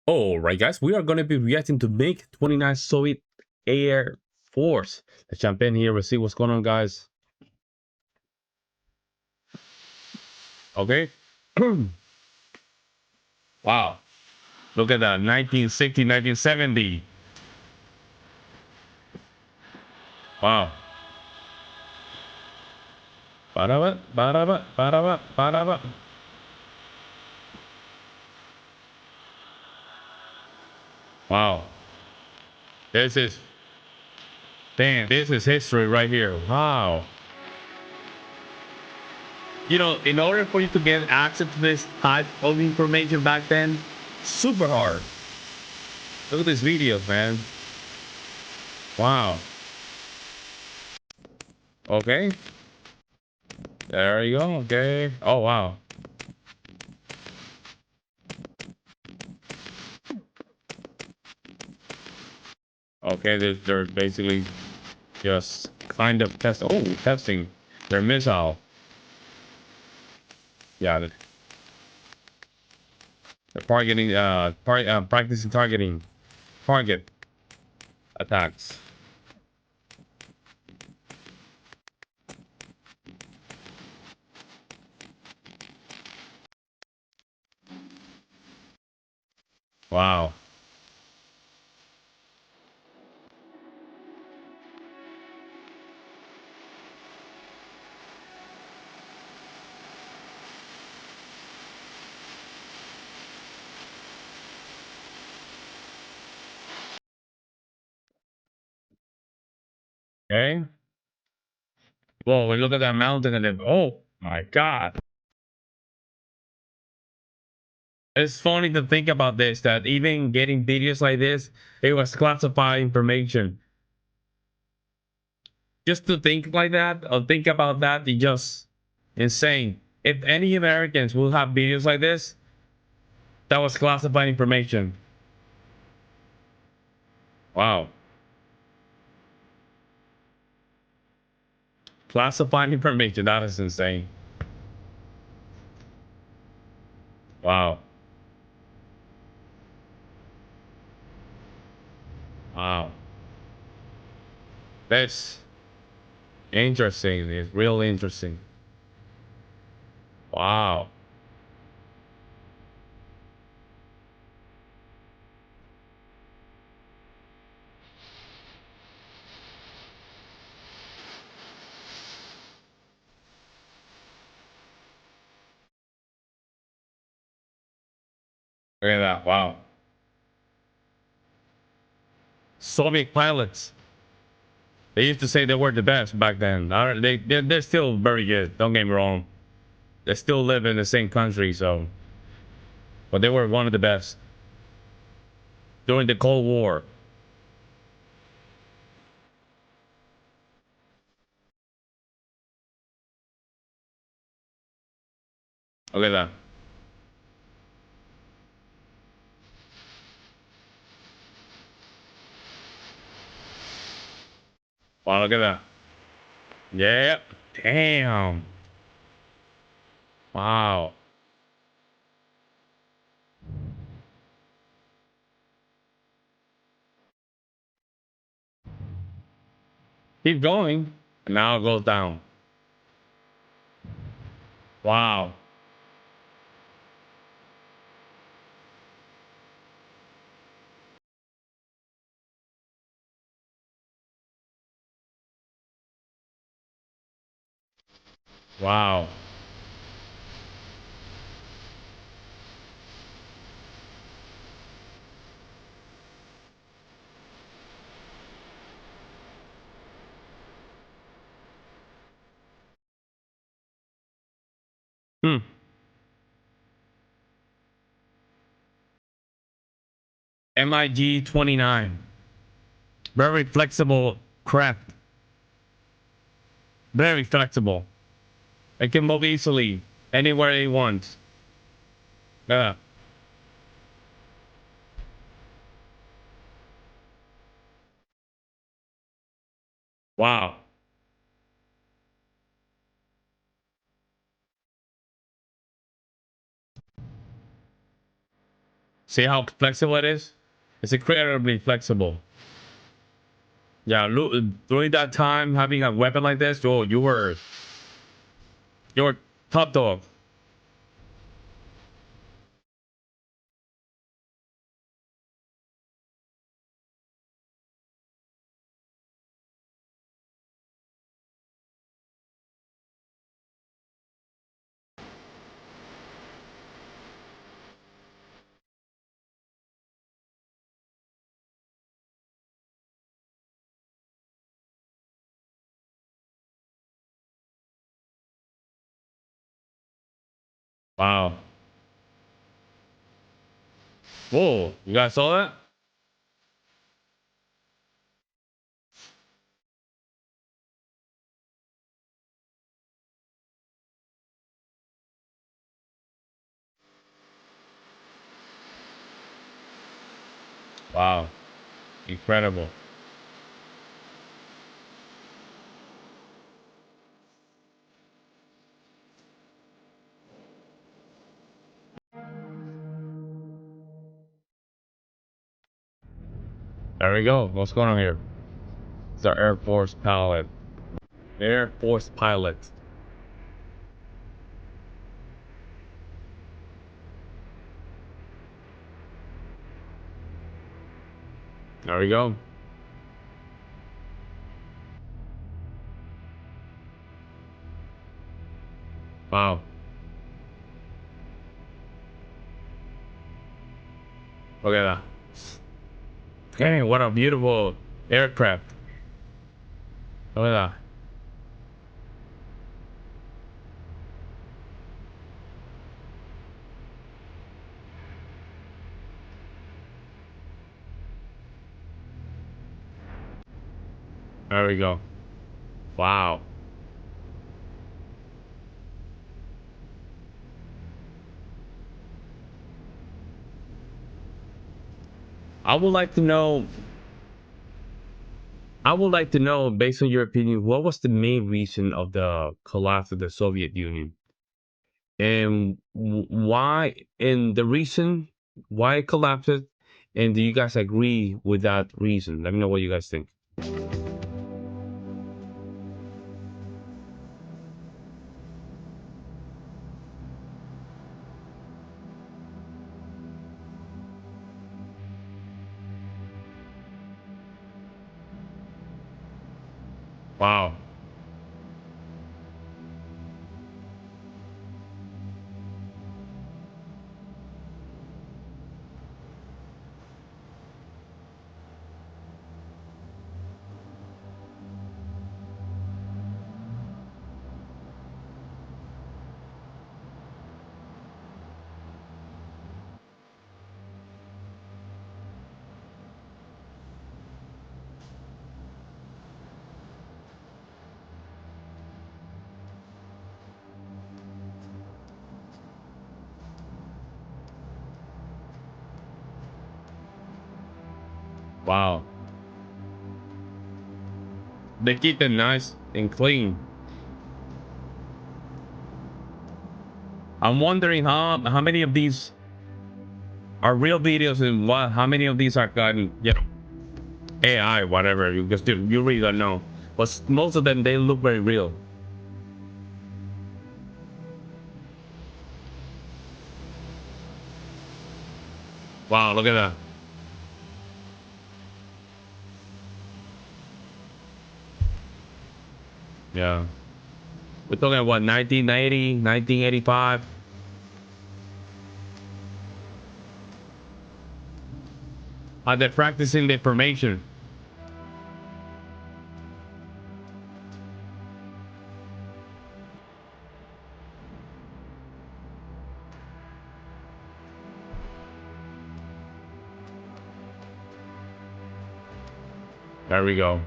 All right, guys, we are going to be reacting to MiG-29 Soviet Air Force. Let's jump in here. We'll see what's going on, guys. Okay. Wow. Look at that. 1960, 1970. Wow. Ba-da-ba, ba-da-ba, ba-da-ba, ba-da-ba. Wow. This is, damn, this is history right here. Wow. You know, in order for you to get access to this type of information back then, super hard. Look at this video, man. Wow. Okay. There you go. Okay. Oh, wow. Okay, they're basically just kind of testing their missile. Yeah, they're targeting, practicing targeting target attacks. Wow. Okay. Whoa, we look at that mountain and then, oh my God. It's funny to think about this, that even getting videos like this, it was classified information. Just to think like that or think about that is just insane. If any Americans will have videos like this, that was classified information. Wow. Classified information, that is insane. Wow. Wow. That's interesting. It's real interesting. Wow. Look at that. Wow. Soviet pilots. They used to say they were the best back then. They're still very good. Don't get me wrong. They still live in the same country, so. But they were one of the best during the Cold War. Look at that. Wow, look at that. Yep. Damn. Wow. Keep going. And now it goes down. Wow. Wow. Hmm. MiG-29. Very flexible craft. Very flexible. It can move easily anywhere it wants. Yeah. Wow. See how flexible it is? It's incredibly flexible. Yeah, look, during that time, having a weapon like this, oh, you're top dog. Wow. Whoa, you guys saw that? Wow, incredible. There we go. What's going on here? It's our Air Force pilot. Air Force pilot. There we go. Wow. Look at that. Dang, what a beautiful aircraft. Look at that. There we go. Wow. I would like to know. I would like to know, based on your opinion, what was the main reason of the collapse of the Soviet Union, and why, and the reason why it collapsed, and do you guys agree with that reason? Let me know what you guys think. Wow. Wow. They keep them nice and clean. I'm wondering how many of these are real videos, and what how many of these are gotten, you know, AI, whatever. You just you really don't know. But most of them, they look very real. Wow, look at that. Yeah. We're talking about what, 1980, 1985. They're practicing the information. There we go.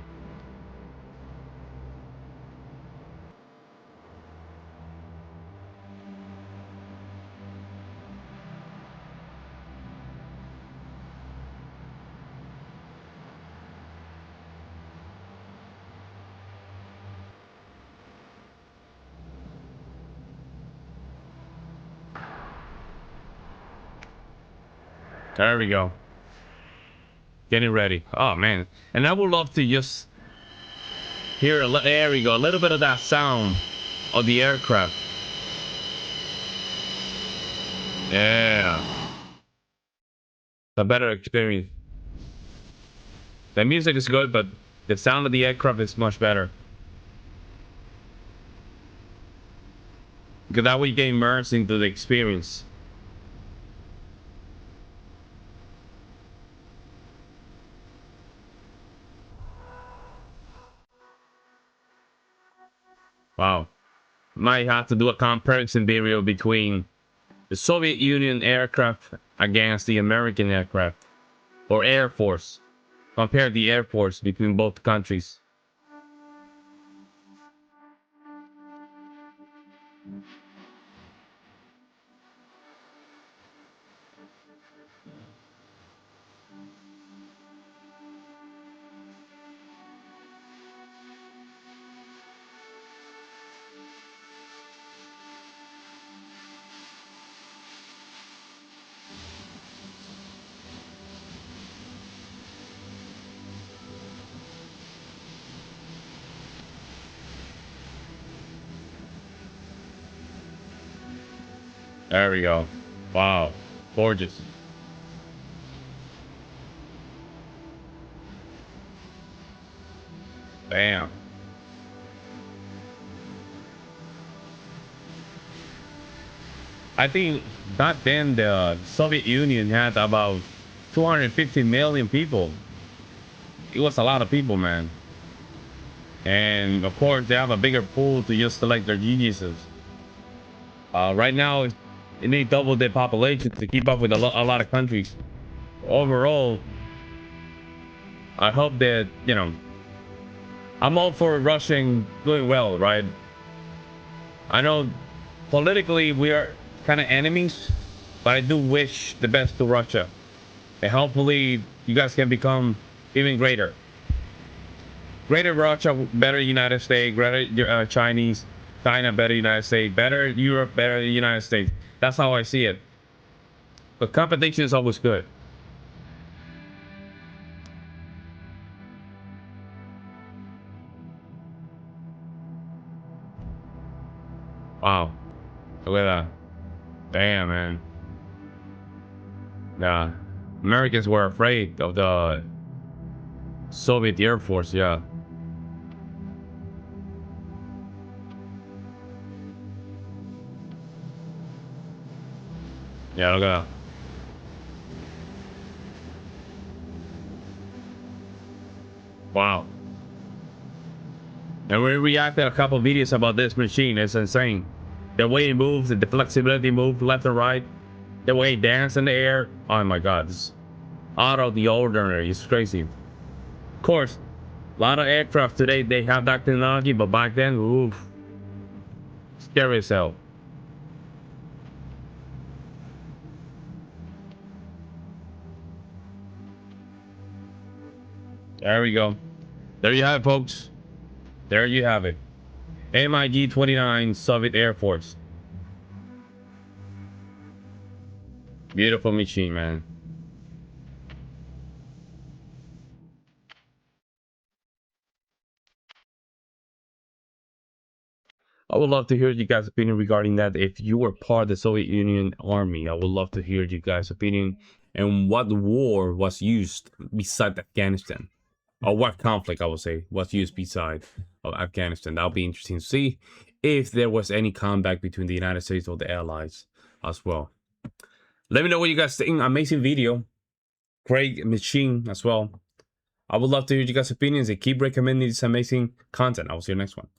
There we go. Getting ready. Oh man. And I would love to just hear there we go, a little bit of that sound of the aircraft. Yeah. A better experience. The music is good, but the sound of the aircraft is much better. Because that way you get immersed into the experience. Wow. Might have to do a comparison video between the Soviet Union aircraft against the American aircraft. Or Air Force. Compare the Air Force between both countries. There we go. Wow. Gorgeous. Damn. I think back then the Soviet Union had about 250 million people. It was a lot of people, man. And of course, they have a bigger pool to just select their geniuses. Right now, it need double their population to keep up with a lot of countries. Overall, I hope that, you know, I'm all for Russian doing well, right? I know politically we are kind of enemies, but I do wish the best to Russia. And hopefully you guys can become even greater. Greater Russia, better United States, greater Chinese, China, better United States, better Europe, better United States. That's how I see it. But competition is always good. Wow. Look at that. Damn, man. Yeah. Americans were afraid of the Soviet Air Force, yeah. Yeah, look at that. Wow. And we reacted a couple videos about this machine. It's insane. The way it moves, the flexibility moves left and right. The way it dances in the air. Oh my god. It's out of the ordinary. It's crazy. Of course, a lot of aircraft today, they have that technology, but back then, oof. Scary as hell. There we go. There you have it, folks. There you have it. MiG-29 Soviet Air Force. Beautiful machine, man. I would love to hear you guys' opinion regarding that. If you were part of the Soviet Union army, I would love to hear you guys' opinion and what war was used beside Afghanistan. Or what conflict, I would say, was used beside of Afghanistan. That'll be interesting to see if there was any comeback between the United States or the Allies as well. Let me know what you guys think. Amazing video. Great machine as well. I would love to hear you guys' opinions and keep recommending this amazing content. I will see you next one.